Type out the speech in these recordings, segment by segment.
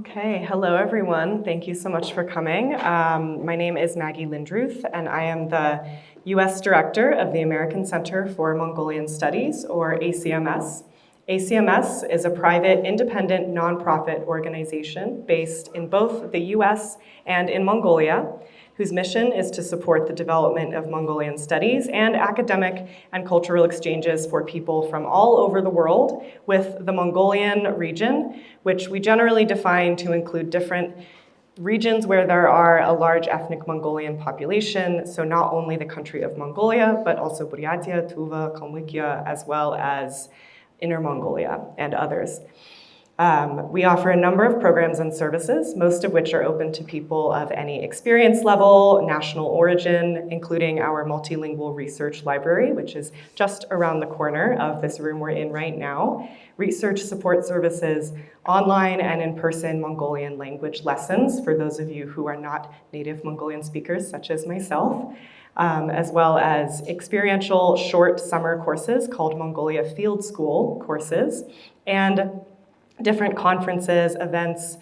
Okay, hello everyone. Thank you so much for coming. My name is Maggie Lindruth, and I am the U.S. Director of the American Center for Mongolian Studies, or ACMS. ACMS is a private, independent, nonprofit organization based in both the U.S. and in Mongolia, whose mission is to support the development of Mongolian studies and academic and cultural exchanges for people from all over the world, with the Mongolian region, which we generally define to include different regions where there are a large ethnic Mongolian population, so not only the country of Mongolia, but also Buryatia, Tuva, Kalmykia, as well as Inner Mongolia and others. We offer a number of programs and services, most of which are open to people of any experience level, national origin, including our multilingual research library, which is just around the corner of this room we're in right now, research support services, online and in-person Mongolian language lessons for those of you who are not native Mongolian speakers, such as myself, as well as experiential short summer courses called Mongolia Field School courses, and different conferences, events,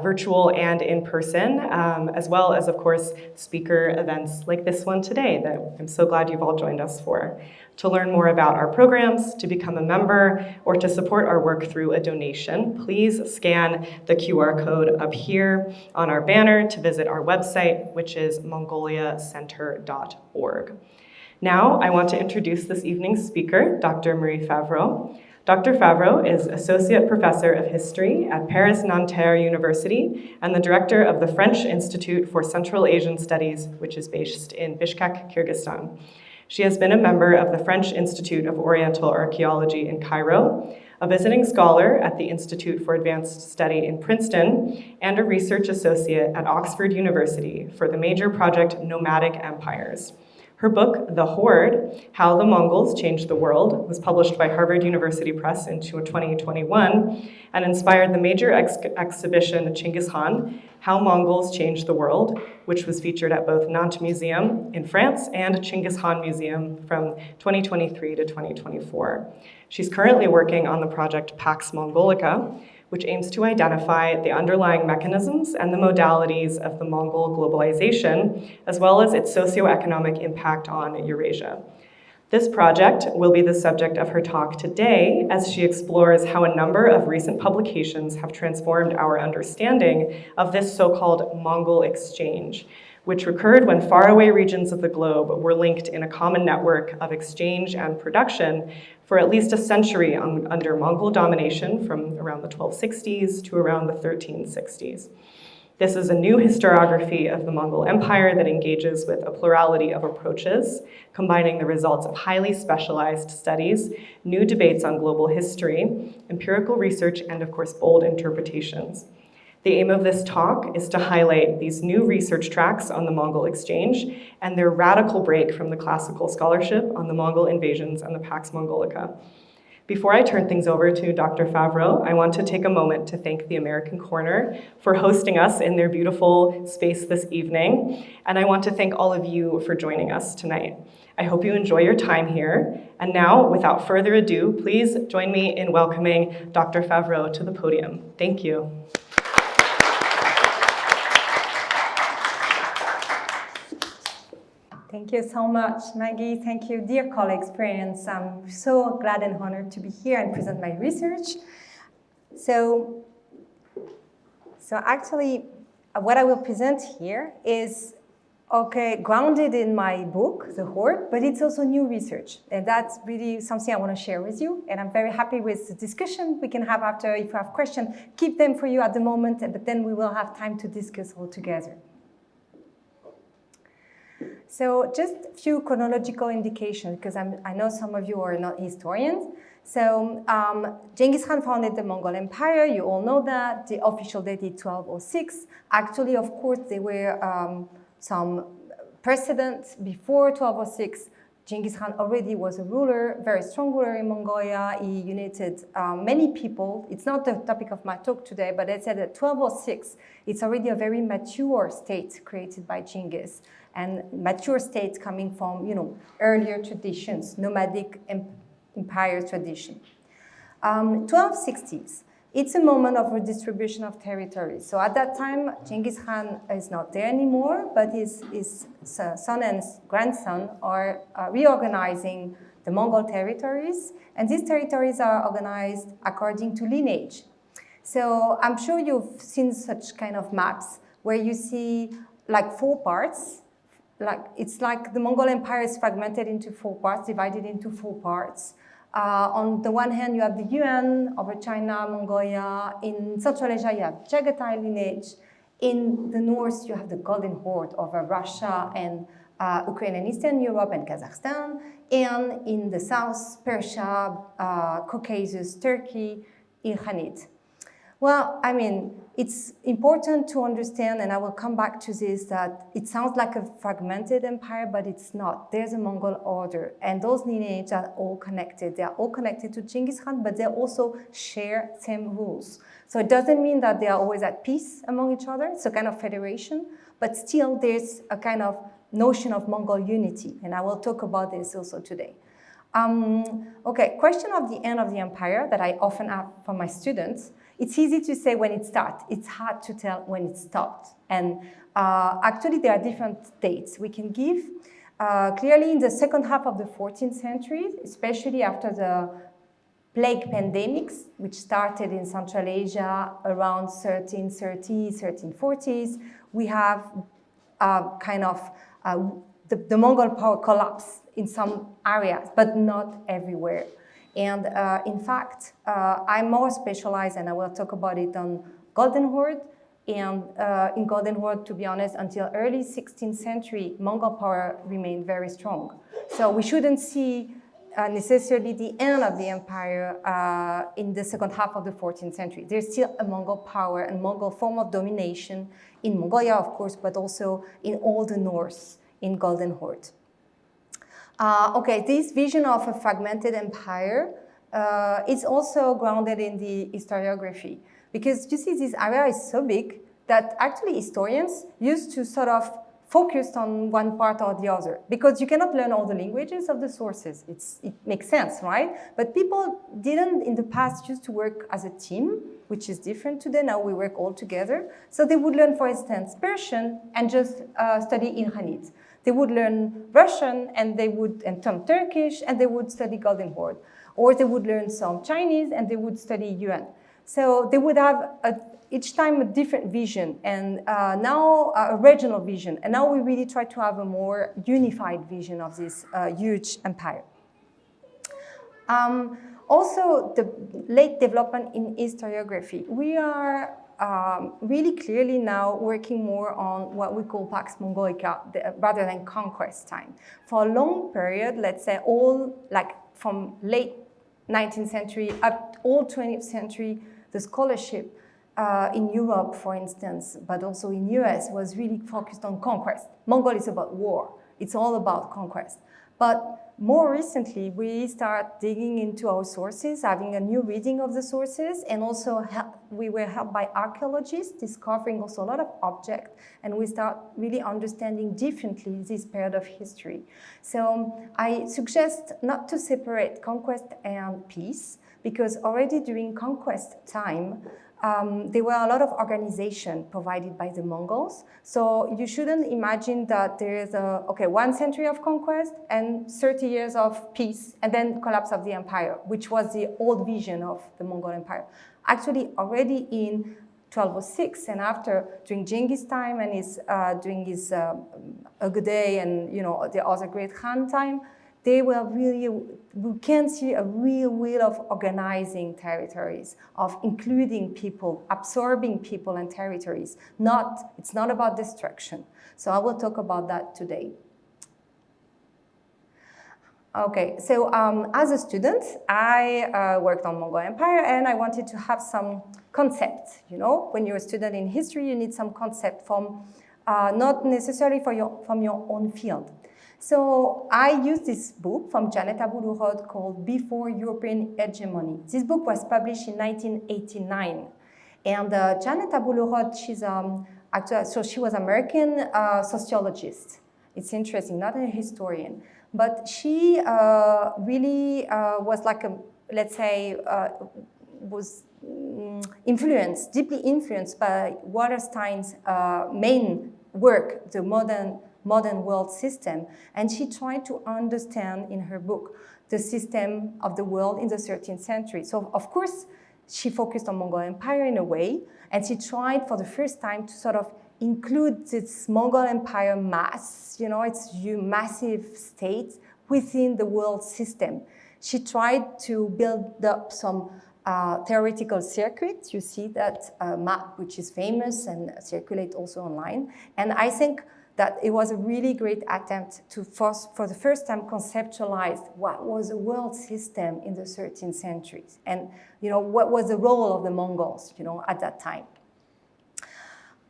virtual and in person, as well as, of course, speaker events like this one today that I'm so glad you've all joined us for. To learn more about our programs, to become a member, or to support our work through a donation, please scan the QR code up here on our banner to visit our website, which is mongoliacenter.org. Now, I want to introduce this evening's speaker, Dr. Marie Favereau. Dr. Favereau is Associate Professor of History at Paris-Nanterre University and the Director of the French Institute for Central Asian Studies, which is based in Bishkek, Kyrgyzstan. She has been a member of the French Institute of Oriental Archaeology in Cairo, a visiting scholar at the Institute for Advanced Study in Princeton, and a research associate at Oxford University for the major project Nomadic Empires. Her book, The Horde, How the Mongols Changed the World, was published by Harvard University Press in 2021 and inspired the major exhibition Chinggis Khan, How Mongols Changed the World, which was featured at both Nantes Museum in France and Chinggis Khan Museum from 2023 to 2024. She's currently working on the project Pax Mongolica, which aims to identify the underlying mechanisms and the modalities of the Mongol globalization, as well as its socioeconomic impact on Eurasia. This project will be the subject of her talk today as she explores how a number of recent publications have transformed our understanding of this so-called Mongol Exchange, which occurred when faraway regions of the globe were linked in a common network of exchange and production for at least a century under Mongol domination from around the 1260s to around the 1360s. This is a new historiography of the Mongol Empire that engages with a plurality of approaches, combining the results of highly specialized studies, new debates on global history, empirical research, and of course, bold interpretations. The aim of this talk is to highlight these new research tracks on the Mongol Exchange and their radical break from the classical scholarship on the Mongol invasions and the Pax Mongolica. Before I turn things over to Dr. Favereau, I want to take a moment to thank the American Corner for hosting us in their beautiful space this evening, and I want to thank all of you for joining us tonight. I hope you enjoy your time here, and now, without further ado, please join me in welcoming Dr. Favereau to the podium. Thank you. Thank you so much, Maggie. Thank you, dear colleagues, friends. I'm so glad and honored to be here and present my research. So actually, what I will present here is, grounded in my book, The Horde, but it's also new research. And that's really something I want to share with you. And I'm very happy with the discussion we can have after. If you have questions, keep them for you at the moment, but then we will have time to discuss all together. So just a few chronological indications, because I know some of you are not historians. So Genghis Khan founded the Mongol Empire. You all know that. The official date is 1206. Actually, of course, there were some precedents before 1206. Genghis Khan already was a ruler, very strong ruler in Mongolia. He united many people. It's not the topic of my talk today, but I said that 1206, it's already a very mature state created by Genghis. And mature states coming from, earlier traditions, nomadic empire tradition. 1260s, it's a moment of redistribution of territory. So at that time, Genghis Khan is not there anymore, but his son and grandson are reorganizing the Mongol territories, and these territories are organized according to lineage. So I'm sure you've seen such kind of maps where you see like 4 parts. It's like the Mongol Empire is fragmented into 4 parts, divided into 4 parts. On the one hand, you have the Yuan over China, Mongolia. In Central Asia, you have Chagatai lineage. In the north, you have the Golden Horde over Russia and Ukraine and Eastern Europe and Kazakhstan. And in the south, Persia, Caucasus, Turkey, Ilkhanate. Well, I mean, it's important to understand, and I will come back to this, that it sounds like a fragmented empire, but it's not. There's a Mongol order, and those lineages are all connected. They are all connected to Genghis Khan, but they also share same rules. So it doesn't mean that they are always at peace among each other. It's a kind of federation, but still there's a kind of notion of Mongol unity, and I will talk about this also today. Okay, question of the end of the empire that I often ask from my students. It's easy to say when it started. It's hard to tell when it stopped. And actually, there are different dates we can give. Clearly, in the second half of the 14th century, especially after the plague pandemics, which started in Central Asia around 1330s, 1340s, we have kind of the Mongol power collapse in some areas, but not everywhere. And in fact, I'm more specialized, and I will talk about it on Golden Horde. And in Golden Horde, to be honest, until early 16th century, Mongol power remained very strong. So we shouldn't see necessarily the end of the empire in the second half of the 14th century. There's still a Mongol power and Mongol form of domination in Mongolia, of course, but also in all the north in Golden Horde. Okay, this vision of a fragmented empire is also grounded in the historiography. Because you see, this area is so big that actually historians used to sort of focus on one part or the other. Because you cannot learn all the languages of the sources. It makes sense, right? But people didn't in the past used to work as a team, which is different today. Now we work all together. So they would learn, for instance, Persian and just study Ilkhanate. They would learn Russian and some Turkish and they would study Golden Horde. Or they would learn some Chinese and they would study Yuan. So they would have each time a different vision and now a regional vision. And now we really try to have a more unified vision of this huge empire. Also, the late development in historiography. We are really clearly now working more on what we call Pax Mongolica rather than conquest time. For a long period, let's say from late 19th century up all 20th century, the scholarship in Europe, for instance, but also in US was really focused on conquest. Mongol is about war. It's all about conquest. But more recently, we start digging into our sources, having a new reading of the sources, and also we were helped by archaeologists discovering also a lot of objects, and we start really understanding differently this period of history. So I suggest not to separate conquest and peace, because already during conquest time, there were a lot of organization provided by the Mongols. So you shouldn't imagine that there is 1 century of conquest and 30 years of peace and then collapse of the empire, which was the old vision of the Mongol Empire. Actually, already in 1206 and after, during Genghis time and during his Ögedei and the other great Khan time, we can see a real will of organizing territories, of including people, absorbing people and territories. It's not about destruction. So I will talk about that today. Okay, so as a student, I worked on Mongol Empire and I wanted to have some concepts. When you're a student in history, you need some concept from, not necessarily from your own field. So I used this book from Janet Abou-Lughod called Before European Hegemony. This book was published in 1989. And Janet Abou-Lughod, she was an American sociologist. It's interesting, not a historian. But she really was like let's say, was deeply influenced by Wallerstein's main work, the modern world system, and she tried to understand in her book the system of the world in the 13th century. So of course, she focused on Mongol Empire in a way, and she tried for the first time to sort of include this Mongol Empire mass, its massive state within the world system. She tried to build up some theoretical circuits. You see that map, which is famous and circulate also online. And I think that it was a really great attempt to, for the first time, conceptualize what was the world system in the 13th century, and what was the role of the Mongols, at that time.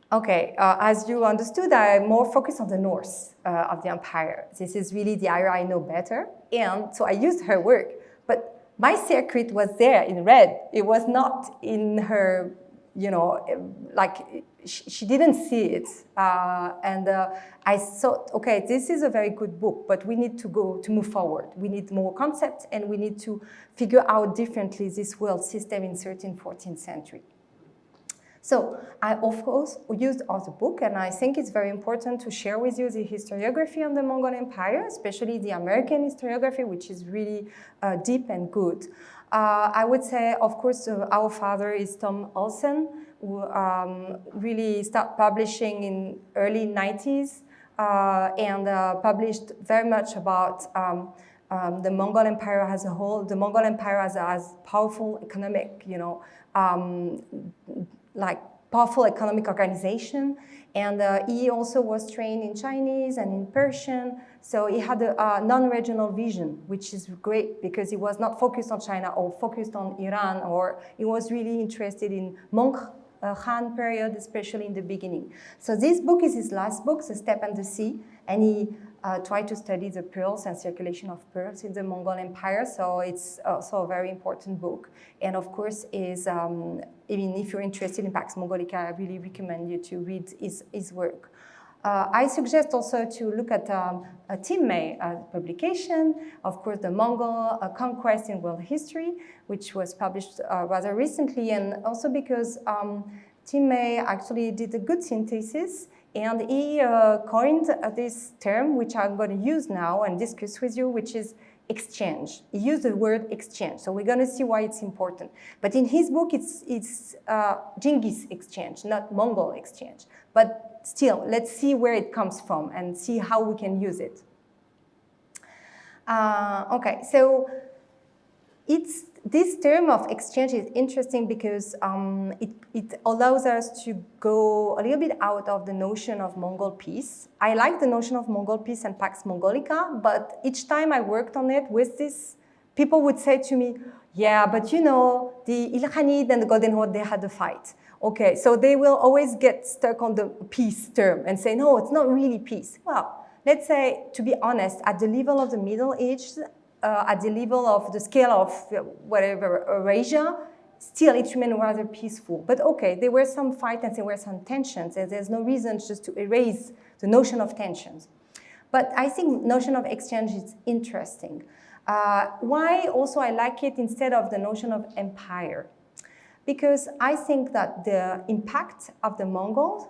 Okay, as you understood, I'm more focused on the north of the empire. This is really the area I know better, and so I used her work. But my circuit was there in red. It was not in her, she didn't see it. And I thought, okay, this is a very good book, but we need to move forward. We need more concepts, and we need to figure out differently this world system in 13th, 14th century. So I, of course, used other book, and I think it's very important to share with you the historiography on the Mongol Empire, especially the American historiography, which is really deep and good. I would say, of course, our father is Tom Olsen, who really started publishing in early 90s and published very much about the Mongol Empire as a whole, the Mongol Empire as powerful economic, powerful economic organization. And he also was trained in Chinese and in Persian. So he had a non-regional vision, which is great because he was not focused on China or focused on Iran, or he was really interested in Khan period, especially in the beginning. So this book is his last book, The Steppe and the Sea, and he tried to study the pearls and circulation of pearls in the Mongol Empire. So it's also a very important book. And of course, even if you're interested in Pax Mongolica, I really recommend you to read his work. I suggest also to look at a Tim May publication, of course, the Mongol Conquests in World History, which was published rather recently, and also because Tim May actually did a good synthesis, and he coined this term, which I'm going to use now and discuss with you, which is exchange. He used the word exchange, so we're going to see why it's important. But in his book, it's Genghis exchange, not Mongol exchange. But still, let's see where it comes from and see how we can use it. Okay, so this term of exchange is interesting because it allows us to go a little bit out of the notion of Mongol peace. I like the notion of Mongol peace and Pax Mongolica, but each time I worked on it with this, people would say to me, yeah, but the Ilkhanid and the Golden Horde, they had a fight. Okay, so they will always get stuck on the peace term and say, no, it's not really peace. Well, let's say, to be honest, at the level of the Middle Ages, at the level of the scale of whatever, Eurasia, still it remained rather peaceful. But okay, there were some fights and there were some tensions, and there's no reason just to erase the notion of tensions. But I think notion of exchange is interesting. Why also I like it instead of the notion of empire? Because I think that the impact of the Mongol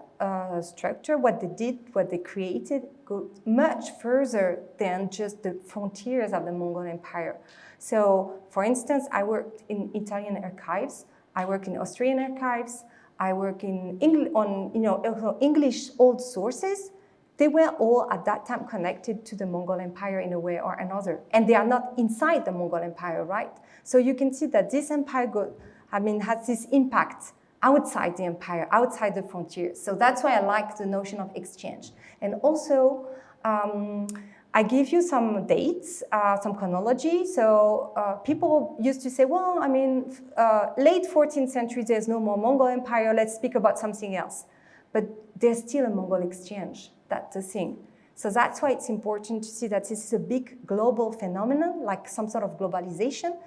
structure, what they did, what they created, goes much further than just the frontiers of the Mongol Empire. So, for instance, I worked in Italian archives, I work in Austrian archives, I work in English old sources. They were all at that time connected to the Mongol Empire in a way or another, and they are not inside the Mongol Empire, right? So you can see that this empire has this impact outside the empire, outside the frontiers. So that's why I like the notion of exchange. And also, I give you some dates, some chronology. So people used to say, well, late 14th century, there's no more Mongol Empire, let's speak about something else. But there's still a Mongol exchange, that's the thing. So that's why it's important to see that this is a big global phenomenon, like some sort of globalization,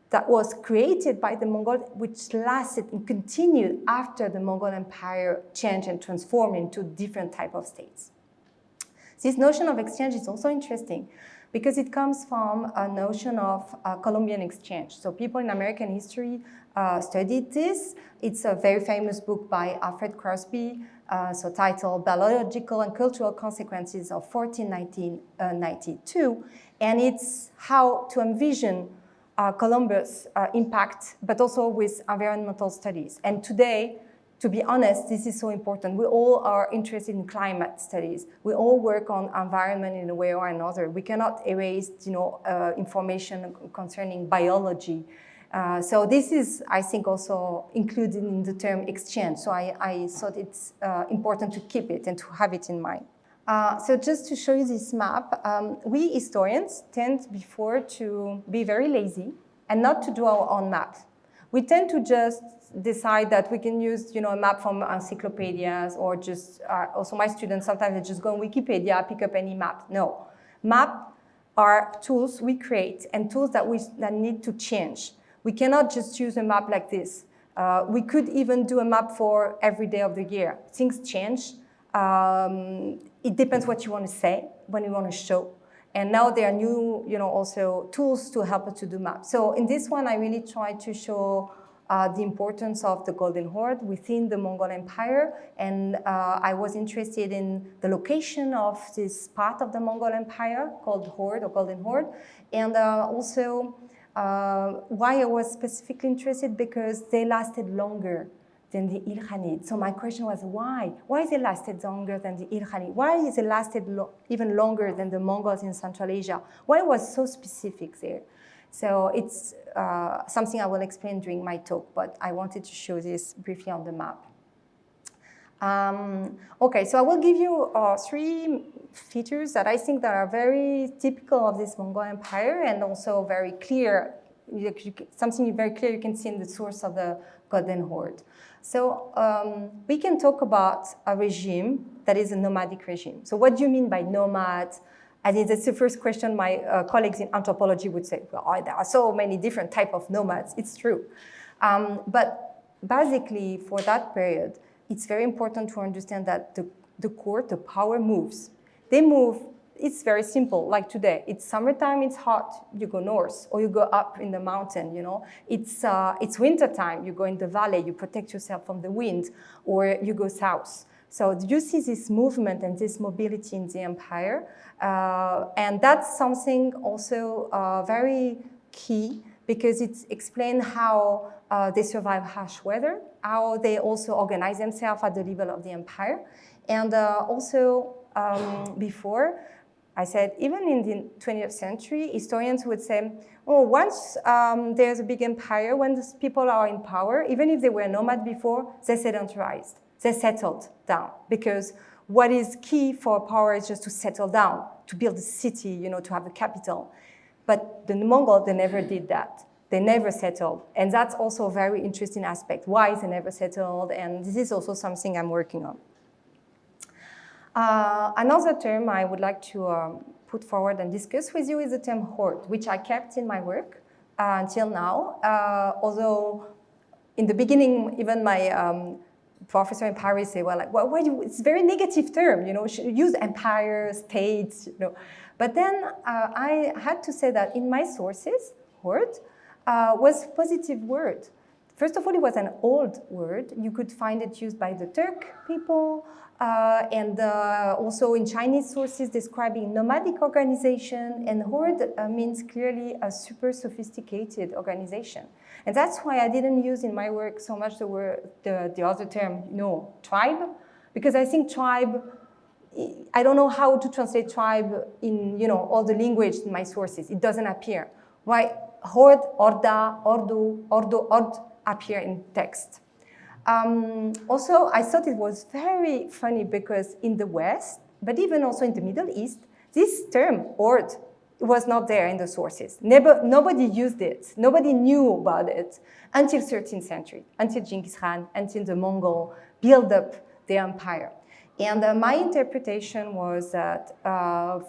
that was created by the Mongols, which lasted and continued after the Mongol Empire changed and transformed into different type of states. This notion of exchange is also interesting because it comes from a notion of Columbian exchange. So people in American history studied this. It's a very famous book by Alfred Crosby, so titled Biological and Cultural Consequences of 1492. And it's how to envision Columbus' impact, but also with environmental studies. And today, to be honest, this is so important. We all are interested in climate studies. We all work on environment in a way or another. We cannot erase, information concerning biology. So this is, I think, also included in the term exchange. So I thought it's important to keep it and to have it in mind. So just to show you this map, we historians tend before to be very lazy and not to do our own map. We tend to just decide that we can use, a map from encyclopedias or just, also my students, sometimes they just go on Wikipedia, pick up any map. No, map are tools we create and tools that need to change. We cannot just use a map like this. We could even do a map for every day of the year. Things change. It depends what you want to say, when you want to show. And now there are new, also tools to help us to do maps. So in this one, I really try to show the importance of the Golden Horde within the Mongol Empire. And I was interested in the location of this part of the Mongol Empire called Horde or Golden Horde. And also why I was specifically interested, because they lasted longer than the Ilkhanid. So my question was, why? Why is it lasted longer than the Ilkhanid? Why is it lasted even longer than the Mongols in Central Asia? Why it was so specific there? So it's something I will explain during my talk, but I wanted to show this briefly on the map. Okay, so I will give you 3 features that I think that are very typical of this Mongol Empire and also very clear, something very clear you can see in the source of the Golden Horde. So we can talk about a regime that is a nomadic regime. So what do you mean by nomad? I think that's the first question my colleagues in anthropology would say. Well, there are so many different types of nomads. It's true. But basically, for that period, it's very important to understand that the court, the power moves. They move. It's very simple, like today. It's summertime, it's hot, you go north, or you go up in the mountain, It's wintertime, you go in the valley, you protect yourself from the wind, or you go south. So you see this movement and this mobility in the empire. And that's something also very key, because it explains how they survive harsh weather, how they also organize themselves at the level of the empire. And also before, I said, even in the 20th century, historians would say, oh, once there's a big empire, when these people are in power, even if they were nomad before, they sedentarized. They settled down. Because what is key for power is just to settle down, to build a city, to have a capital. But the Mongols, they never did that. They never settled. And that's also a very interesting aspect. Why they never settled? And this is also something I'm working on. Another term I would like to put forward and discuss with you is the term horde, which I kept in my work until now. Although in the beginning, even my professor in Paris said, well, like, why do it's a very negative term, use empire, states, But then I had to say that in my sources, horde was a positive word. First of all, it was an old word. You could find it used by the Turk people, and also in Chinese sources describing nomadic organization, and horde means clearly a super sophisticated organization. And that's why I didn't use in my work so much the other term, tribe, because I think tribe, I don't know how to translate tribe in all the language in my sources. It doesn't appear. Why horde, orda, ordu, ordo, ord appear in text. Also, I thought it was very funny because in the West, but even also in the Middle East, this term, horde, was not there in the sources. Nobody used it. Nobody knew about it until 13th century, until Genghis Khan, until the Mongol built up their empire. And my interpretation was that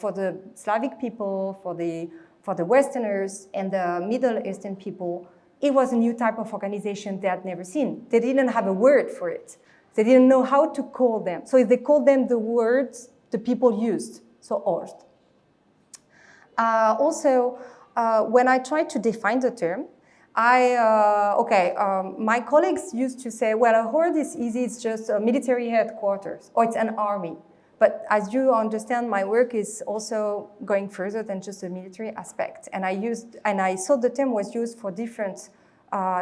for the Slavic people, for the Westerners and the Middle Eastern people, it was a new type of organization they had never seen. They didn't have a word for it. They didn't know how to call them. So they called them the words the people used, so horde. Also, when I tried to define the term, my colleagues used to say, well, a horde is easy, it's just a military headquarters, or it's an army. But as you understand, my work is also going further than just the military aspect. And I saw the term was used for different,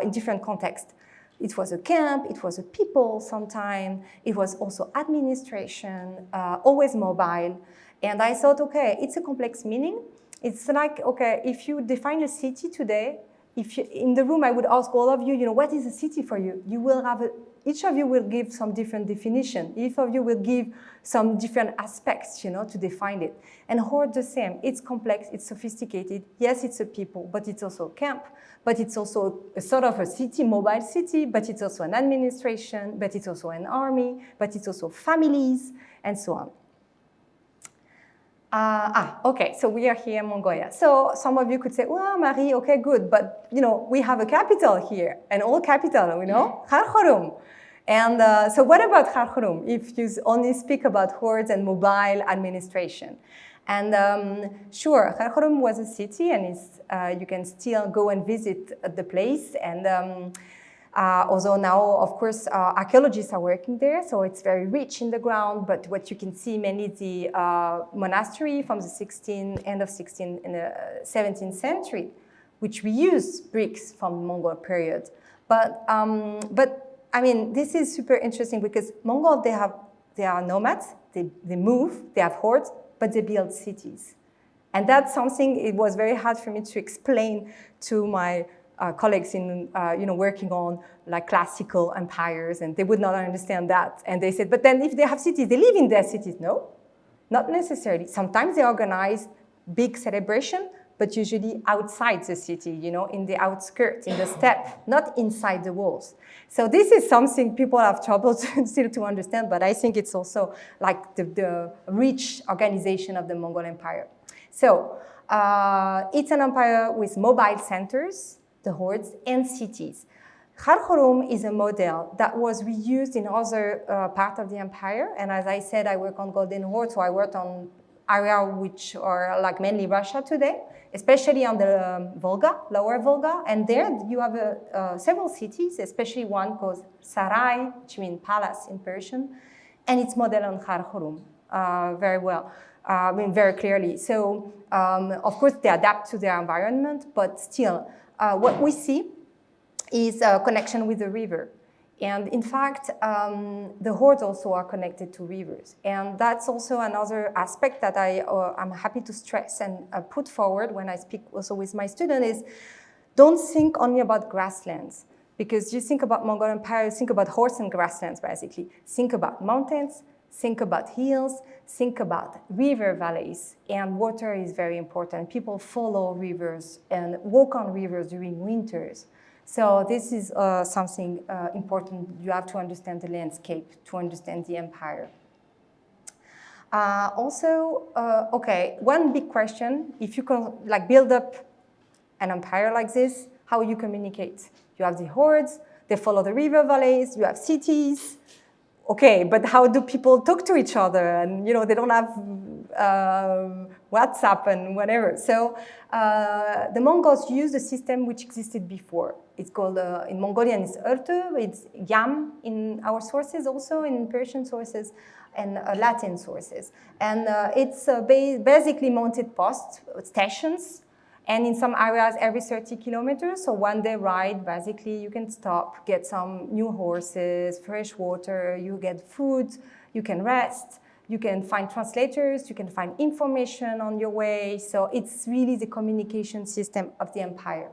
in different contexts. It was a camp, it was a people sometime, it was also administration, always mobile. And I thought, okay, it's a complex meaning. It's like, okay, if you define a city today, in the room I would ask all of you, what is a city for you? You will have each of you will give some different definition. Each of you will give some different aspects, to define it. And horde the same. It's complex, it's sophisticated. Yes, it's a people, but it's also a camp. But it's also a sort of a city, mobile city, but it's also an administration, but it's also an army, but it's also families, and so on. Okay, so we are here in Mongolia. So some of you could say, well, Marie, okay, good, but we have a capital here, an old capital, Kharkhorum. And so what about Kharkhorum if you only speak about hordes and mobile administration? And sure, Kharkhorum was a city, and you can still go and visit the place. And although now, of course, archaeologists are working there, so it's very rich in the ground. But what you can see mainly the monastery from the end of 16th and the 17th century, which we use bricks from the Mongol period. But I mean, this is super interesting because Mongols, they are nomads, they move, they have hordes, but they build cities. And that's something it was very hard for me to explain to my colleagues in, working on like classical empires, and they would not understand that. And they said, but then if they have cities, they live in their cities. No, not necessarily. Sometimes they organize big celebration, but usually outside the city, in the outskirts, in the steppe, not inside the walls. So this is something people have trouble still to understand, but I think it's also like the rich organization of the Mongol Empire. So it's an empire with mobile centers, the hordes, and cities. Kharkhorum is a model that was reused in other parts of the empire. And as I said, I work on Golden Horde, so I worked on areas which are like mainly Russia today, especially on the Volga, lower Volga. And there you have several cities, especially one called Sarai, which means palace in Persian. And it's modeled on Kharkhorum very well, very clearly. So, of course, they adapt to their environment, but still, what we see is a connection with the river. And in fact, the hordes also are connected to rivers. And that's also another aspect that I'm happy to stress and put forward when I speak also with my students is don't think only about grasslands. Because you think about Mongol Empire, you think about hordes and grasslands, basically. Think about mountains, think about hills, think about river valleys. And water is very important. People follow rivers and walk on rivers during winters. So this is something important. You have to understand the landscape to understand the empire. Okay, one big question, if you can build up an empire like this, how you communicate? You have the hordes, they follow the river valleys, you have cities. Okay, but how do people talk to each other? And they don't have WhatsApp and whatever. So the Mongols used a system which existed before. It's called, in Mongolian, it's Urtu, it's Yam in our sources also, in Persian sources, and Latin sources. And it's basically mounted posts, stations, and in some areas every 30 kilometers. So one day ride, basically you can stop, get some new horses, fresh water, you get food, you can rest, you can find translators, you can find information on your way. So it's really the communication system of the empire.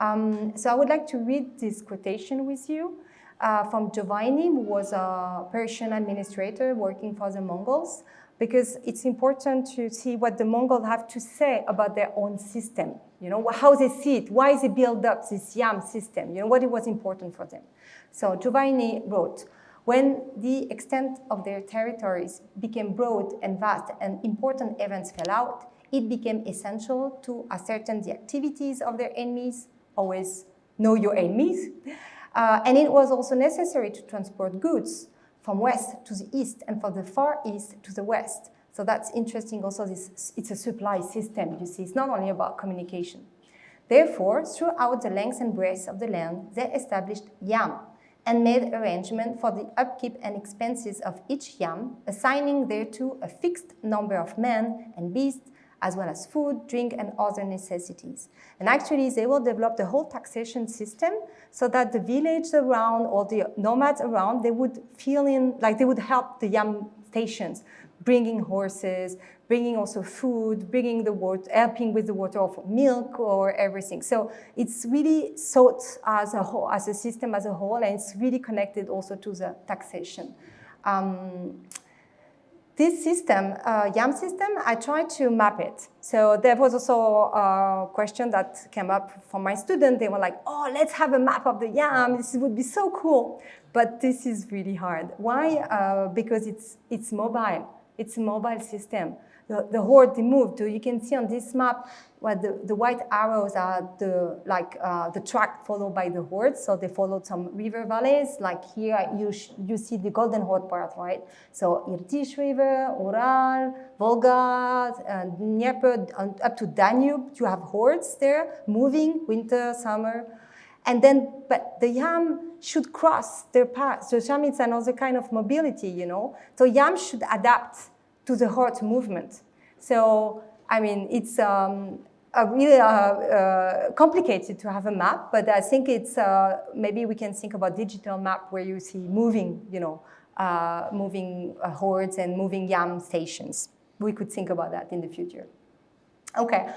So I would like to read this quotation with you from Giovanni, who was a Persian administrator working for the Mongols, because it's important to see what the Mongols have to say about their own system, how they see it, why they build up this Yam system, what it was important for them. So Giovanni wrote, when the extent of their territories became broad and vast and important events fell out, it became essential to ascertain the activities of their enemies, always know your enemies, and it was also necessary to transport goods from west to the east and from the far east to the west. So that's interesting also, it's a supply system, you see, it's not only about communication. Therefore, throughout the length and breadth of the land, they established yam and made arrangement for the upkeep and expenses of each yam, assigning thereto a fixed number of men and beasts, as well as food, drink, and other necessities. And actually, they will develop the whole taxation system so that the village around or the nomads around, they would feel in, like they would help the yam stations, bringing horses, bringing also food, bringing the water, helping with the water of milk or everything. So it's really thought as a whole, as a system as a whole, and it's really connected also to the taxation. This system, YAM system, I tried to map it. So there was also a question that came up from my student. They were like, oh, let's have a map of the YAM. This would be so cool. But this is really hard. Why? Because it's mobile. It's a mobile system. The Horde, they moved. You can see on this map what the white arrows are the track followed by the Horde. So they followed some river valleys. Like here, you see the Golden Horde part, right? So Irtysh River, Ural, Volga, Dnieper, up to Danube. You have hordes there moving, winter, summer. And then, but the YAM should cross their path. So YAM is another kind of mobility, you know. So YAM should adapt to the Horde movement. So, I mean, it's really complicated to have a map, but I think it's, maybe we can think about digital map where you see moving, you know, moving hordes and moving YAM stations. We could think about that in the future. Okay.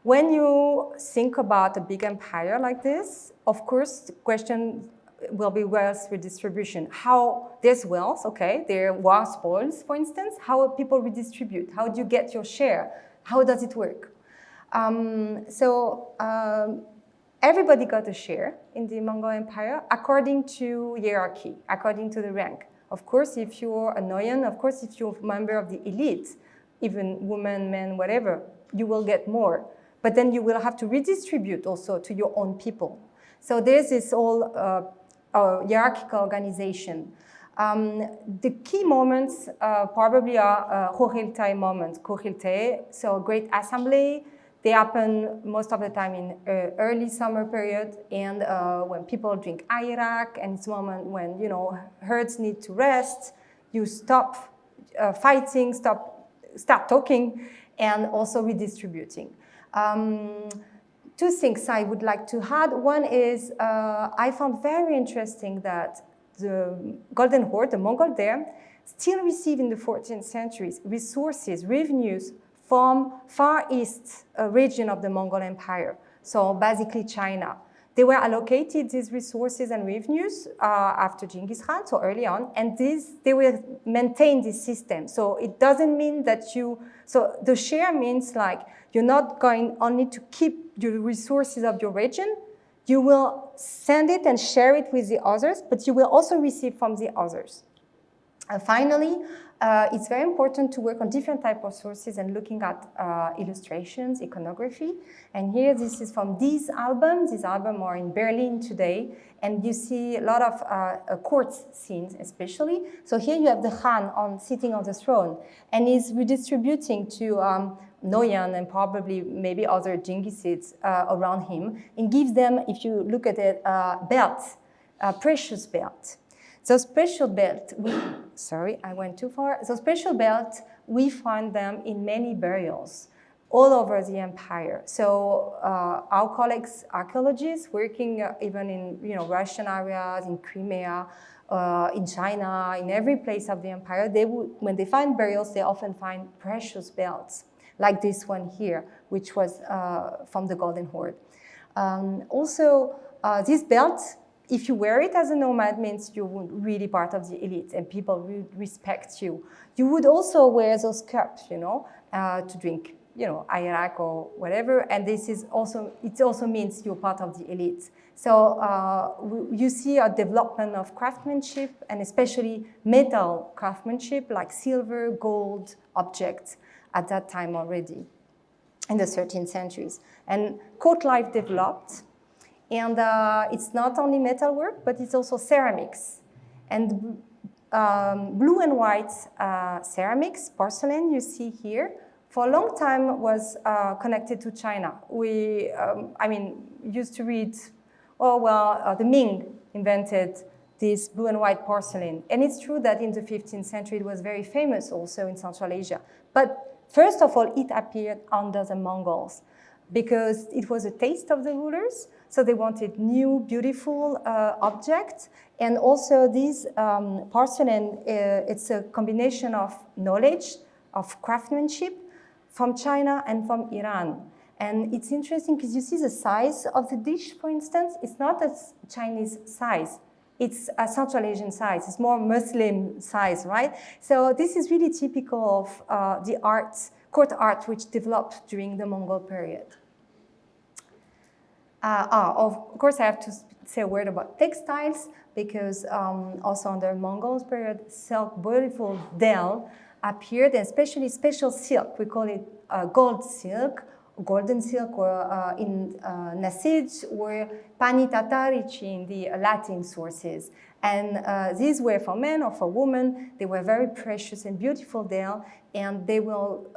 When you think about a big empire like this, of course, the question will be wealth redistribution. How there's wealth, okay, there are spoils, for instance. How people redistribute? How do you get your share? How does it work? Everybody got a share in the Mongol Empire according to hierarchy, according to the rank. Of course, if you're a Noyan, of course, if you're a member of the elite, even women, men, whatever, you will get more. But then you will have to redistribute also to your own people. So there's this whole hierarchical organization. The key moments probably are Khorhiltai moments. Khorhiltai, so great assembly. They happen most of the time in early summer period, and when people drink arak, and it's a moment when, you know, herds need to rest. You stop fighting, start talking, and also redistributing. Two things I would like to add. One is I found very interesting that the Golden Horde, the Mongol there, still receive in the 14th century resources, revenues from Far East region of the Mongol Empire, so basically China. They were allocated these resources and revenues after Genghis Khan, so early on, and they will maintain this system. So it doesn't mean that so the share means like you're not going only to keep the resources of your region, you will send it and share it with the others, but you will also receive from the others. And finally, it's very important to work on different types of sources and looking at illustrations, iconography. And here, this is from these albums. These albums are in Berlin today. And you see a lot of court scenes, especially. So here you have the Khan sitting on the throne. And he's redistributing to Noyan and probably maybe other Genghisids around him. And gives them, if you look at it, belt, precious belt. So special belt, sorry, I went too far. So special belt, we find them in many burials all over the empire. So our colleagues, archaeologists, working even in Russian areas, in Crimea, in China, in every place of the empire, when they find burials, they often find precious belts, like this one here, which was from the Golden Horde. Also, this belt, if you wear it as a nomad, means you're really part of the elite and people would respect you. You would also wear those cups, to drink, arak or whatever. And it also means you're part of the elite. So you see a development of craftsmanship and especially metal craftsmanship like silver, gold objects at that time already in the 13th centuries. And court life developed. And it's not only metalwork, but it's also ceramics. And blue and white ceramics, porcelain you see here, for a long time was connected to China. We, used to read, the Ming invented this blue and white porcelain. And it's true that in the 15th century, it was very famous also in Central Asia. But first of all, it appeared under the Mongols because it was a taste of the rulers. So they wanted new, beautiful objects. And also this porcelain, it's a combination of knowledge, of craftsmanship from China and from Iran. And it's interesting because you see the size of the dish, for instance, it's not a Chinese size. It's a Central Asian size. It's more Muslim size, right? So this is really typical of the arts, court art, which developed during the Mongol period. Of course, I have to say a word about textiles because also under Mongols period, silk, beautiful dell appeared, and especially special silk. We call it gold silk, golden silk, or in Nasij, or pani tatarici in the Latin sources. And these were for men or for women. They were very precious and beautiful there, and they will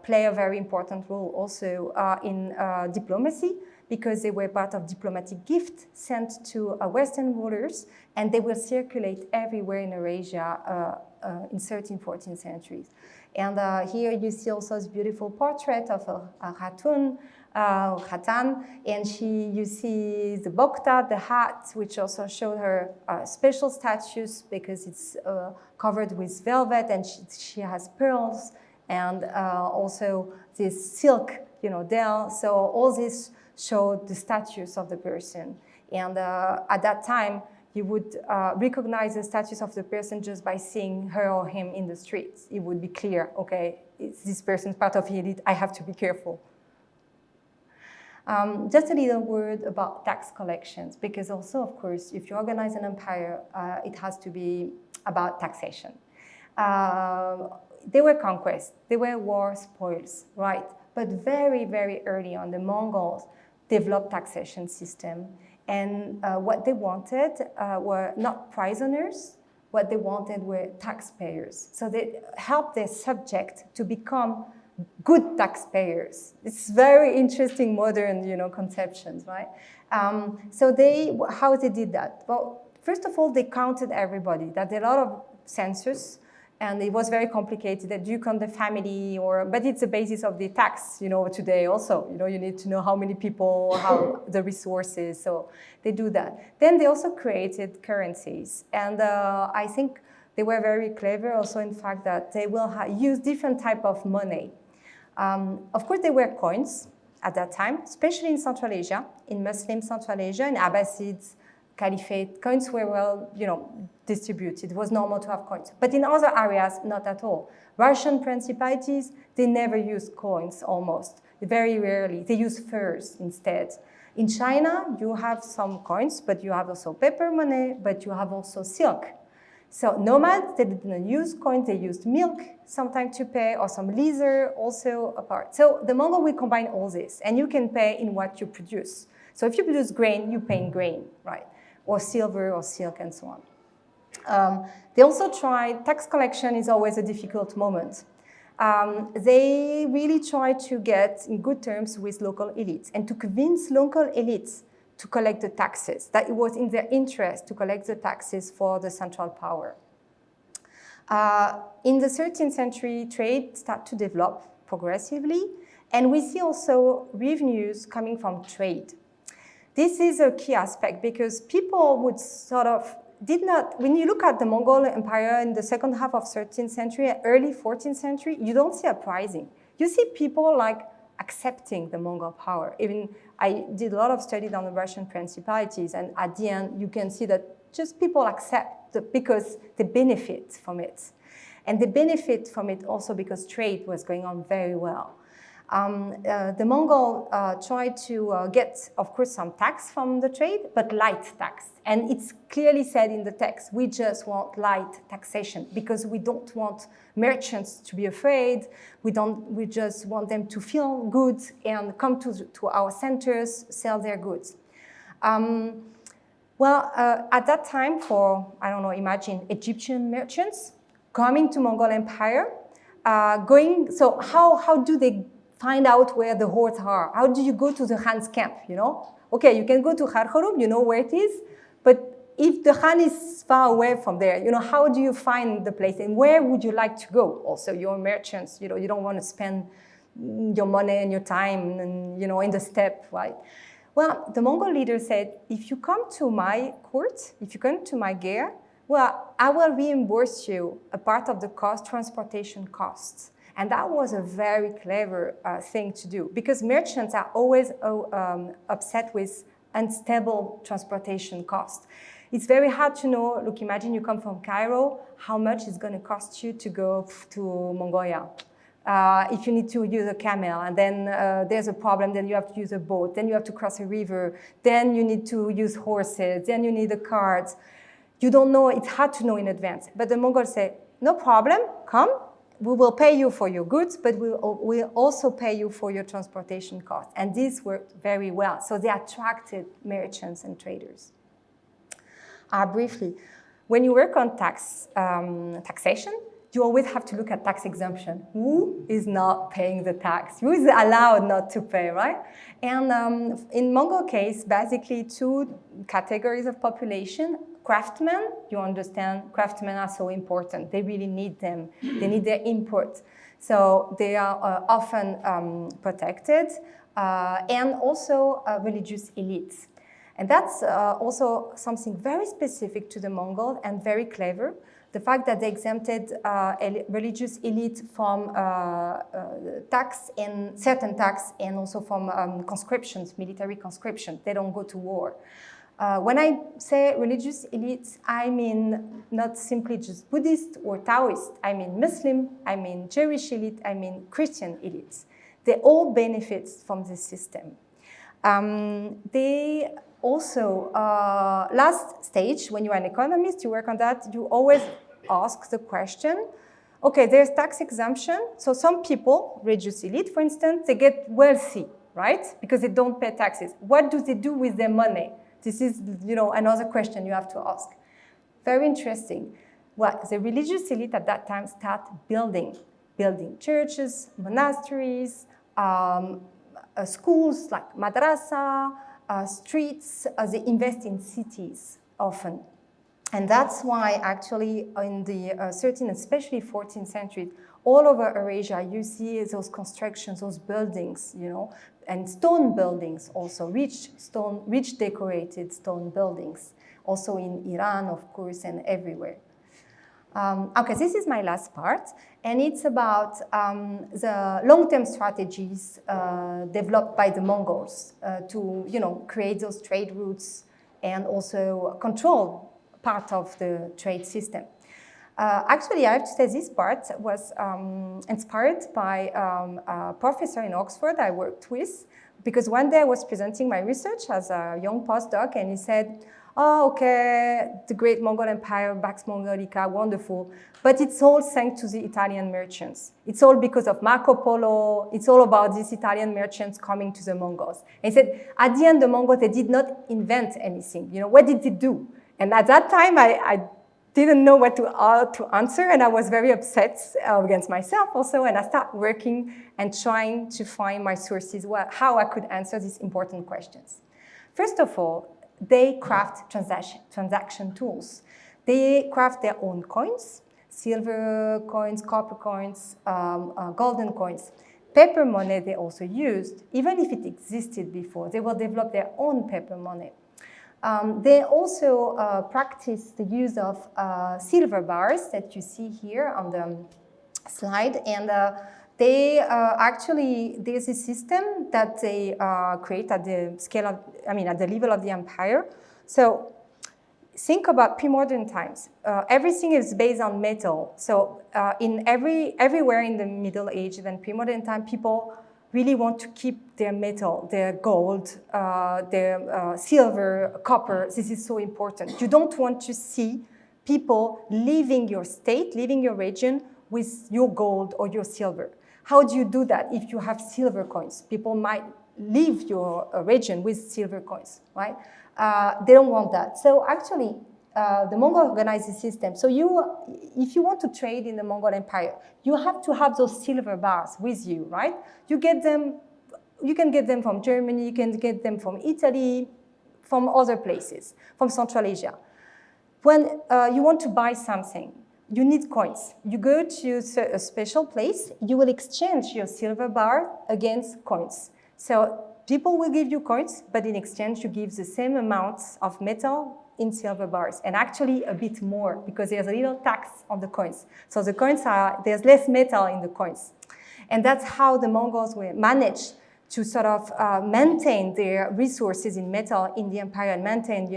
play a very important role also in diplomacy, because they were part of diplomatic gift sent to Western rulers, and they will circulate everywhere in Eurasia in 13th, 14th centuries. And here you see also this beautiful portrait of a Khatun, Khatan, and you see the bokta, the hat, which also showed her special status because it's covered with velvet, and she has pearls, and also this silk, dell. So all this showed the status of the person. And at that time, you would recognize the status of the person just by seeing her or him in the streets. It would be clear, okay, this person's part of the elite, I have to be careful. Just a little word about tax collections, because also, of course, if you organize an empire, it has to be about taxation. They were conquests, they were war spoils, right? But very, very early on, the Mongols developed taxation system. And what they wanted were not prisoners. What they wanted were taxpayers. So they helped their subject to become good taxpayers. It's very interesting modern, conceptions, right? So how they did that? Well, first of all, they counted everybody. That there are a lot of census. And it was very complicated that you count the family, but it's the basis of the tax, today also. You need to know how many people, how the resources, so they do that. Then they also created currencies. And I think they were very clever also in fact that they will use different type of money. Of course, there were coins at that time, especially in Central Asia, in Muslim Central Asia, in Abbasids, Caliphate. Coins were well, distributed. It was normal to have coins. But in other areas, not at all. Russian principalities, they never used coins almost. Very rarely. They use furs instead. In China, you have some coins, but you have also paper money, but you have also silk. So nomads, they didn't use coins, they used milk sometimes to pay, or some leather also apart. So the Mongol will combine all this, and you can pay in what you produce. So if you produce grain, you pay in grain, right? Or silver or silk and so on. They also tried, tax collection is always a difficult moment. They really tried to get in good terms with local elites and to convince local elites to collect the taxes, that it was in their interest to collect the taxes for the central power. In the 13th century, trade started to develop progressively, and we see also revenues coming from trade. This is a key aspect because people would when you look at the Mongol Empire in the second half of 13th century, early 14th century, you don't see uprising. You see people accepting the Mongol power. Even I did a lot of studies on the Russian principalities, and at the end, you can see that just people accept because they benefit from it. And they benefit from it also because trade was going on very well. The Mongol tried to get, of course, some tax from the trade, but light tax. And it's clearly said in the text, we just want light taxation because we don't want merchants to be afraid. We just want them to feel good and come to our centers, sell their goods. Well, at that time, for, I don't know, imagine Egyptian merchants coming to Mongol Empire, so how do they find out where the hordes are? How do you go to the Khan's camp, you know? Okay, you can go to Kharkhorum, you know where it is, but if the Khan is far away from there, you know, how do you find the place and where would you like to go? Also, you're merchants, you know, you don't want to spend your money and your time and, you know, in the steppe, right? Well, the Mongol leader said, if you come to my court, if you come to my ger, well, I will reimburse you a part of the cost, transportation costs. And that was a very clever thing to do because merchants are always upset with unstable transportation costs. It's very hard to know, look, imagine you come from Cairo, how much it's going to cost you to go to Mongolia. If you need to use a camel and then there's a problem, then you have to use a boat, then you have to cross a river, then you need to use horses, then you need a cart. You don't know, it's hard to know in advance. But the Mongols say, no problem, come, we will pay you for your goods, but we'll also pay you for your transportation costs. And this worked very well. So they attracted merchants and traders. Briefly, when you work on taxation, you always have to look at tax exemption. Who is not paying the tax? Who is allowed not to pay, right? And in Mongol case, basically two categories of population. Craftsmen, you understand, craftsmen are so important. They really need them. They need their input. So they are often protected. And also religious elites. And that's also something very specific to the Mongol and very clever. The fact that they exempted religious elite from tax and certain tax and also from conscriptions, military conscription. They don't go to war. When I say religious elites, I mean not simply just Buddhist or Taoist. I mean Muslim, I mean Jewish elite, I mean Christian elites. They all benefit from this system. They also, last stage, when you're an economist, you work on that, you always ask the question, okay, there's tax exemption. So some people, religious elite, for instance, they get wealthy, right? Because they don't pay taxes. What do they do with their money? This is, you know, another question you have to ask. Very interesting. Well, the religious elite at that time start building churches, monasteries, schools like madrasa, streets. They invest in cities often. And that's why actually in the 13th, especially 14th century, all over Eurasia, you see those constructions, those buildings, you know, and stone buildings also, rich decorated stone buildings, also in Iran, of course, and everywhere. Okay, this is my last part, and it's about the long-term strategies developed by the Mongols to, you know, create those trade routes and also control part of the trade system. Actually, I have to say this part was inspired by a professor in Oxford I worked with, because one day I was presenting my research as a young postdoc, and he said, oh, okay, the great Mongol Empire, Pax Mongolica, wonderful, but it's all thanks to the Italian merchants. It's all because of Marco Polo. It's all about these Italian merchants coming to the Mongols. And he said, at the end, the Mongols, they did not invent anything. You know, what did they do? And at that time, I didn't know what to answer, and I was very upset against myself also, and I started working and trying to find my sources, how I could answer these important questions. First of all, they craft transaction tools. They craft their own coins, silver coins, copper coins, golden coins. Paper money they also used, even if it existed before. They will develop their own paper money. They also practice the use of silver bars that you see here on the slide, and they actually, there's a system that they create at the scale of, at the level of the empire. So think about pre-modern times. Everything is based on metal. So everywhere in the Middle Ages and pre-modern time, people really want to keep their metal, their gold, their silver, copper. This is so important. You don't want to see people leaving your state, leaving your region with your gold or your silver. How do you do that if you have silver coins? People might leave your region with silver coins, right? They don't want that. So actually, the Mongol organized the system. So if you want to trade in the Mongol Empire, you have to have those silver bars with you, right? You get them. You can get them from Germany. You can get them from Italy, from other places, from Central Asia. When you want to buy something, you need coins. You go to a special place. You will exchange your silver bar against coins. So people will give you coins, but in exchange, you give the same amount of metal in silver bars, and actually a bit more, because there's a little tax on the coins. So the coins there's less metal in the coins. And that's how the Mongols will manage to sort of maintain their resources in metal in the empire and maintain,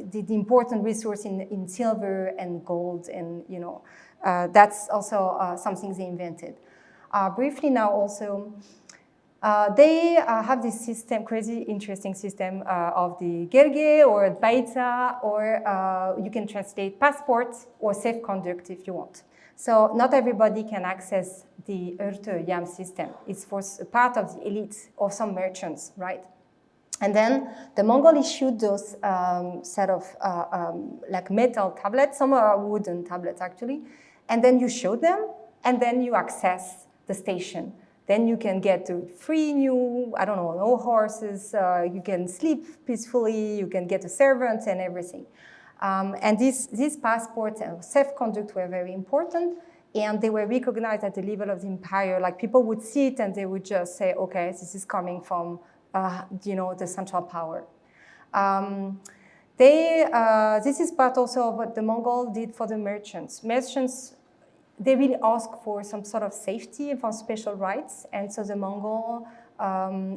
the important resource in silver and gold, and that's also something they invented. Briefly now also, they have this system, crazy interesting system of the gerge or baita, or you can translate passport or safe conduct if you want. So not everybody can access the Horde yam system. It's for part of the elite or some merchants, right? And then the Mongol issued those set of like metal tablets. Some are wooden tablets actually. And then you show them, and then you access the station. Then you can get free new, no horses. You can sleep peacefully. You can get a servant and everything. And these passports and safe conduct were very important, and they were recognized at the level of the empire. Like people would see it and they would just say, okay, this is coming from the central power. This is part also of what the Mongol did for the merchants. Merchants, they really ask for some sort of safety and for special rights, and so the Mongol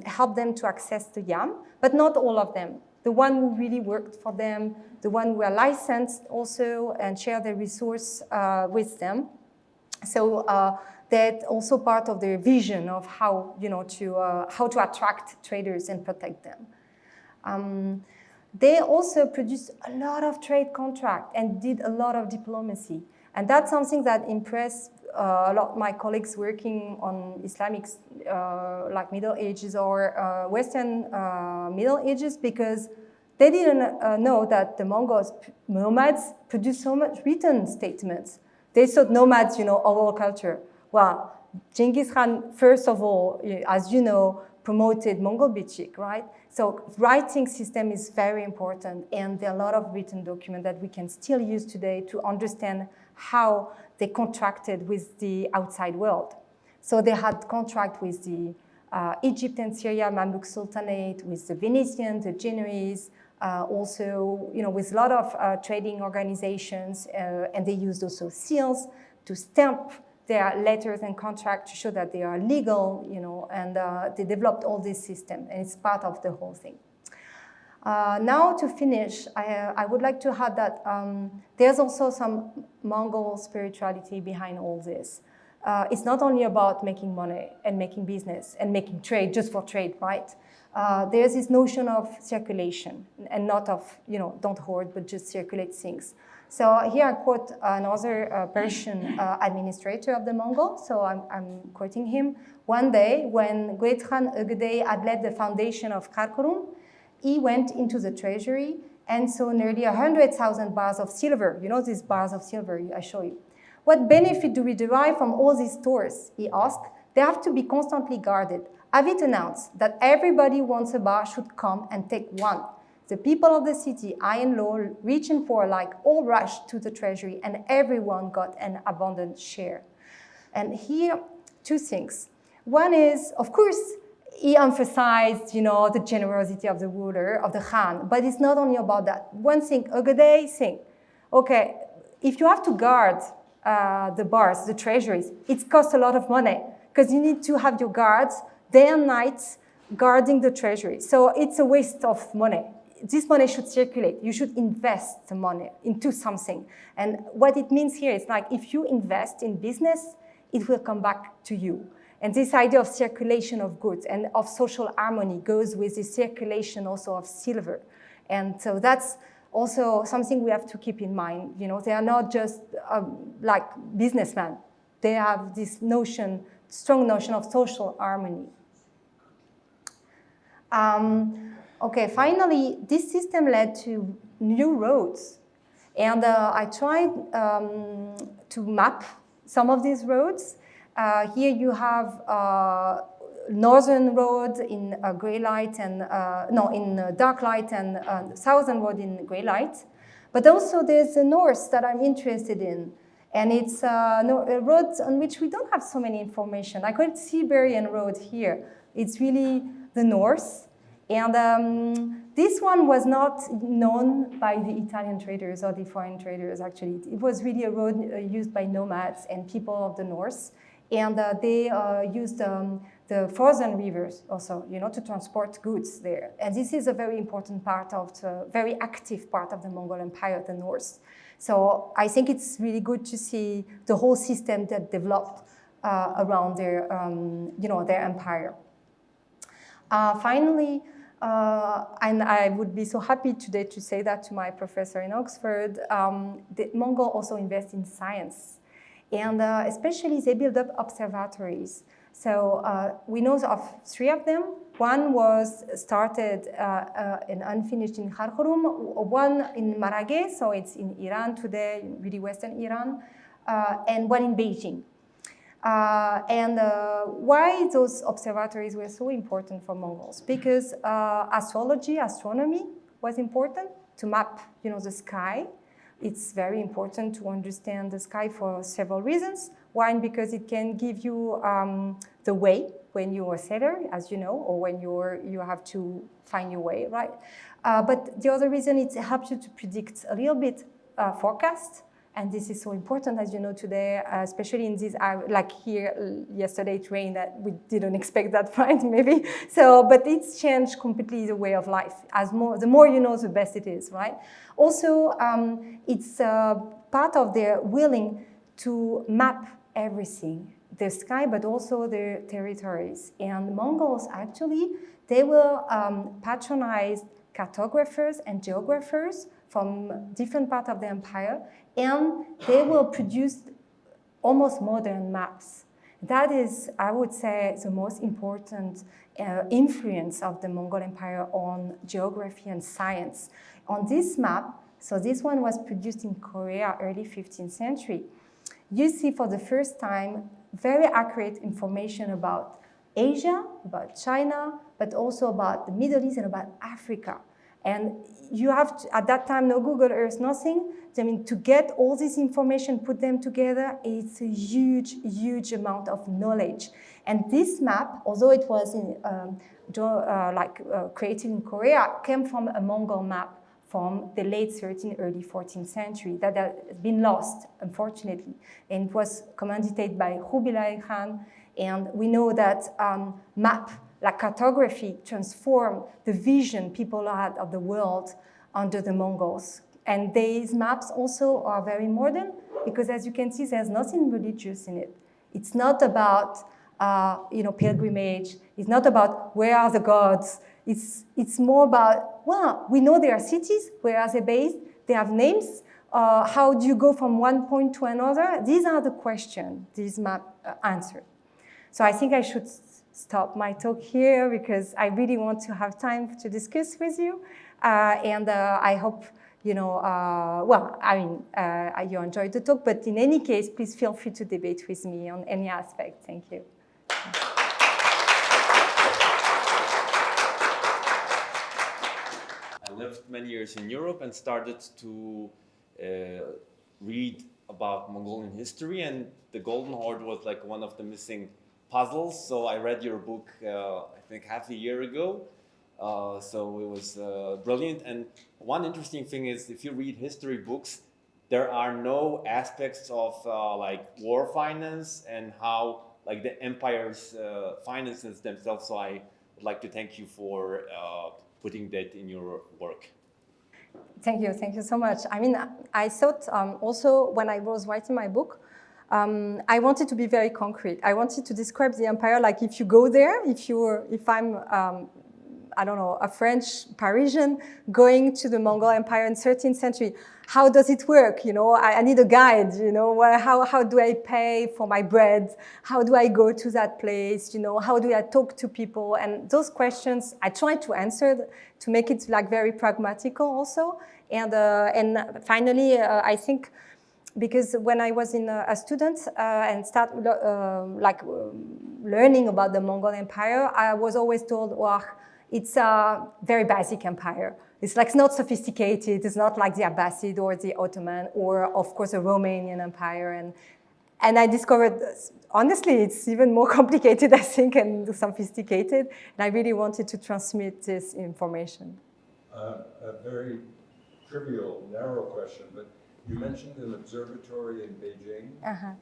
helped them to access the yam, but not all of them. The one who really worked for them, the one who were licensed also and share their resource with them. So that's also part of their vision of how to attract traders and protect them. They also produced a lot of trade contracts and did a lot of diplomacy. And that's something that impressed a lot of my colleagues working on Islamic, like Middle Ages or Western Middle Ages, because they didn't know that the Mongols, nomads, produced so much written statements. They thought nomads, oral culture. Well, Genghis Khan, first of all, as you know, promoted Mongol Bichik, right? So writing system is very important, and there are a lot of written documents that we can still use today to understand how they contracted with the outside world. So they had contract with the Egypt and Syria, Mamluk Sultanate, with the Venetians, the Genoese, also with a lot of trading organizations, and they used also seals to stamp their letters and contracts to show that they are legal, and they developed all this system, and it's part of the whole thing. Now to finish, I would like to add that there's also some Mongol spirituality behind all this. It's not only about making money and making business and making trade just for trade, right? There's this notion of circulation and not of, don't hoard, but just circulate things. So here I quote another Persian administrator of the Mongols. So I'm quoting him. One day, when Great Khan Ögedei had led the foundation of Karakorum, he went into the treasury and saw nearly 100,000 bars of silver. These bars of silver I show you. What benefit do we derive from all these stores? He asked. They have to be constantly guarded. Have it announced that everybody who wants a bar should come and take one. The people of the city, high and low, rich and poor alike, all rushed to the treasury, and everyone got an abundant share. And here, two things. One is, of course, he emphasized, the generosity of the ruler, of the Khan, but it's not only about that. One thing, Ögedei thing, okay, if you have to guard the bars, the treasuries, it costs a lot of money, because you need to have your guards day and night guarding the treasury. So it's a waste of money. This money should circulate. You should invest the money into something. And what it means here is like, if you invest in business, it will come back to you. And this idea of circulation of goods and of social harmony goes with the circulation also of silver. And so that's also something we have to keep in mind. They are not just like businessmen. They have this notion, strong notion of social harmony. Okay, finally, this system led to new roads. And I tried to map some of these roads. Here you have northern road in gray light and, in dark light, and southern road in gray light. But also there's the north that I'm interested in. And it's a road on which we don't have so many information. I call it Siberian Road here. It's really the north. And this one was not known by the Italian traders or the foreign traders, actually. It was really a road used by nomads and people of the north. And they used the frozen rivers also, to transport goods there. And this is a very important part of the very active part of the Mongol Empire, the north. So I think it's really good to see the whole system that developed around their, their empire. Finally, and I would be so happy today to say that to my professor in Oxford, the Mongol also invest in science. And especially they build up observatories. So we know of 3 of them. One was started and unfinished in Khartoum, one in Marageh, so it's in Iran today, really Western Iran, and one in Beijing. Why those observatories were so important for Mongols? Because astrology, astronomy was important to map, the sky. It's very important to understand the sky for several reasons. One, because it can give you the way when you're a sailor, as you know, or when you have to find your way, right? But the other reason, it helps you to predict a little bit forecast. And this is so important, as you know, today, especially in this, like here, yesterday it rained, that we didn't expect that, right, maybe. So, but it's changed completely the way of life. The more you know, the best it is, right? Also, it's part of their willing to map everything, the sky, but also their territories. And Mongols, actually, they will patronize cartographers and geographers from different parts of the empire, and they will produce almost modern maps. That is, I would say, the most important influence of the Mongol Empire on geography and science. On this map, so this one was produced in Korea, early 15th century, you see for the first time very accurate information about Asia, about China, but also about the Middle East and about Africa. And you have to, at that time, no Google Earth, nothing. I mean, to get all this information, put them together, it's a huge, huge amount of knowledge. And this map, although it was created in Korea, came from a Mongol map from the late 13th, early 14th century that has been lost, unfortunately. And it was commanded by Kubilai Khan. And we know that map, like cartography, transformed the vision people had of the world under the Mongols. And these maps also are very modern because, as you can see, there's nothing religious in it. It's not about pilgrimage. It's not about where are the gods. It's more about, well, we know there are cities, where are they based? They have names. How do you go from one point to another? These are the questions these maps answer. So I think I should stop my talk here because I really want to have time to discuss with you. I hope, you enjoyed the talk, but in any case, please feel free to debate with me on any aspect. Thank you. I lived many years in Europe and started to read about Mongolian history, and the Golden Horde was like one of the missing puzzles. So I read your book, I think half a year ago. So it was brilliant. And one interesting thing is, if you read history books, there are no aspects of like war finance and how like the empire's finances themselves. So I would like to thank you for putting that in your work. Thank you so much. I mean, I thought also when I was writing my book, I wanted to be very concrete. I wanted to describe the empire like if you go there, if I'm I don't know, a French Parisian going to the Mongol Empire in 13th century. How does it work? You know, I need a guide, you know, how do I pay for my bread? How do I go to that place? You know, how do I talk to people? And those questions I try to answer to make it like very pragmatical also. And finally, I think, because when I was a student and start learning about the Mongol Empire, I was always told, well, it's a very basic empire. It's like not sophisticated. It's not like the Abbasid or the Ottoman or, of course, the Romanian Empire. And I discovered, honestly, it's even more complicated, I think, and sophisticated. And I really wanted to transmit this information. A very trivial, narrow question, but you mentioned an observatory in Beijing. Uh-huh.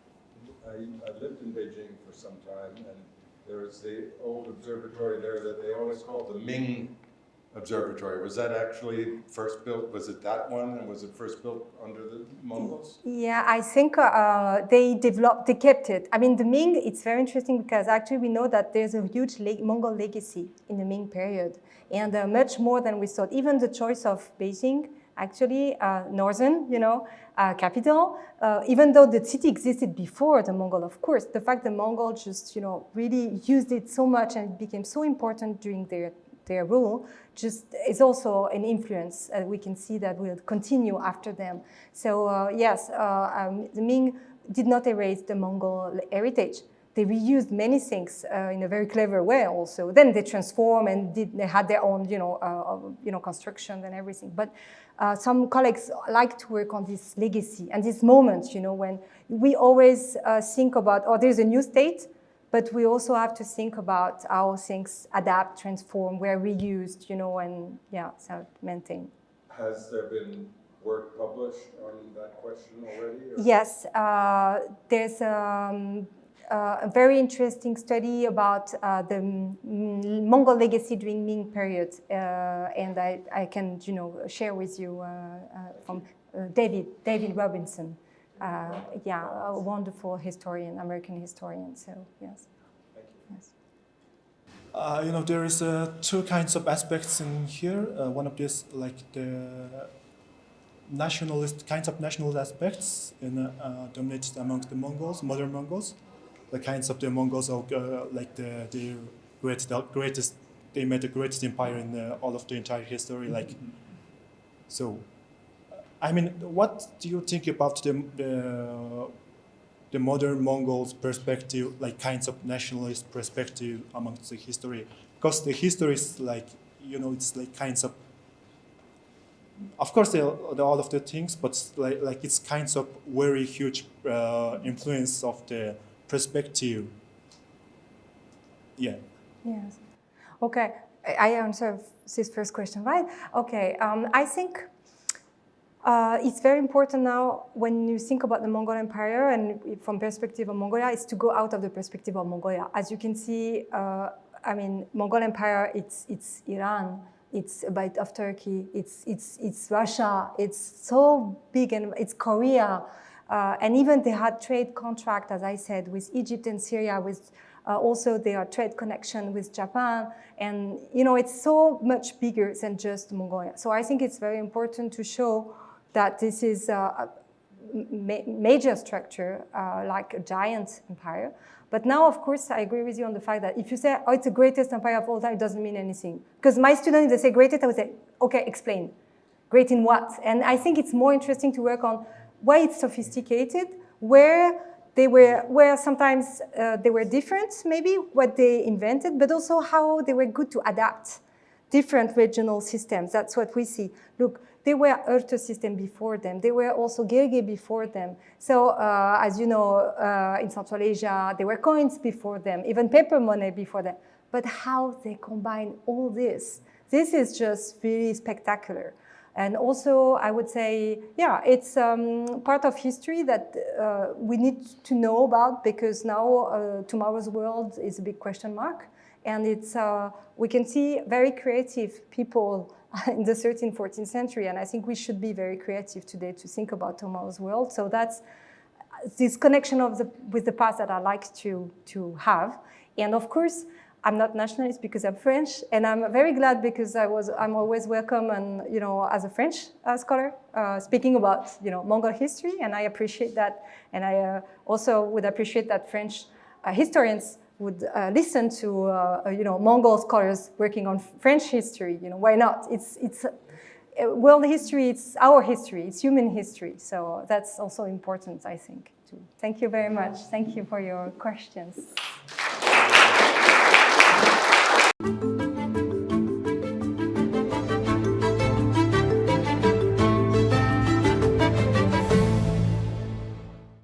I lived in Beijing for some time, and there was the old observatory there that they always called the Ming Observatory. Was that actually first built? Was it that one? And was it first built under the Mongols? Yeah, I think they kept it. I mean, the Ming, it's very interesting because actually we know that there's a huge Mongol legacy in the Ming period, and much more than we thought. Even the choice of Beijing, actually, northern, capital, even though the city existed before the Mongol, of course, the fact the Mongol just, really used it so much and it became so important during their rule, just is also an influence. We can see that will continue after them. So yes, the Ming did not erase the Mongol heritage. They reused many things in a very clever way also. Then they transformed and they had their own, construction and everything. But some colleagues like to work on this legacy and this moment, when we always think about, there's a new state, but we also have to think about how things adapt, transform, were reused, so maintain. Has there been work published on that question already? Or? Yes, there's a very interesting study about the Mongol legacy during Ming period, and I can, share with you from David Robinson. A wonderful historian, American historian. So yes. Thank you. Yes. There is two kinds of aspects in here. One of these, like the nationalist aspects, dominated amongst the Mongols, modern Mongols. The kinds of the Mongols are like the greatest. They made the greatest empire in all of the entire history. Like, so. I mean, what do you think about the modern Mongols' perspective, like kinds of nationalist perspective amongst the history? Because the history is like, it's like kinds of course, there are all of the things, but like it's kinds of very huge influence of the perspective. Yeah. Yes. Okay, I answer this first question, right? Okay, I think it's very important now when you think about the Mongol Empire and from perspective of Mongolia, is to go out of the perspective of Mongolia. As you can see, Mongol Empire, it's Iran, it's a bit of Turkey, it's Russia, it's so big, and it's Korea, and even they had trade contract, as I said, with Egypt and Syria, with also their trade connection with Japan, and it's so much bigger than just Mongolia. So I think it's very important to show that this is a major structure, like a giant empire. But now, of course, I agree with you on the fact that if you say, it's the greatest empire of all time, it doesn't mean anything. Because my students, they say greatest, I would say, okay, explain. Great in what? And I think it's more interesting to work on why it's sophisticated, where sometimes they were different, maybe, what they invented, but also how they were good to adapt different regional systems. That's what we see. Look, there were Horde system before them. There were also Gege before them. So, as you know, in Central Asia, there were coins before them, even paper money before them. But how they combine all this is just really spectacular. And also, I would say, it's part of history that we need to know about, because now tomorrow's world is a big question mark. And it's we can see very creative people in the 13th, 14th century. And I think we should be very creative today to think about tomorrow's world. So that's this connection with the past that I like to have. And of course, I'm not nationalist because I'm French, and I'm very glad because I'm always welcome and as a French scholar speaking about Mongol history, and I appreciate that, and I also would appreciate that French historians would listen to Mongol scholars working on French history. Why not? It's world history. It's our history. It's human history. So that's also important, I think. Too. Thank you very much. Thank you for your questions.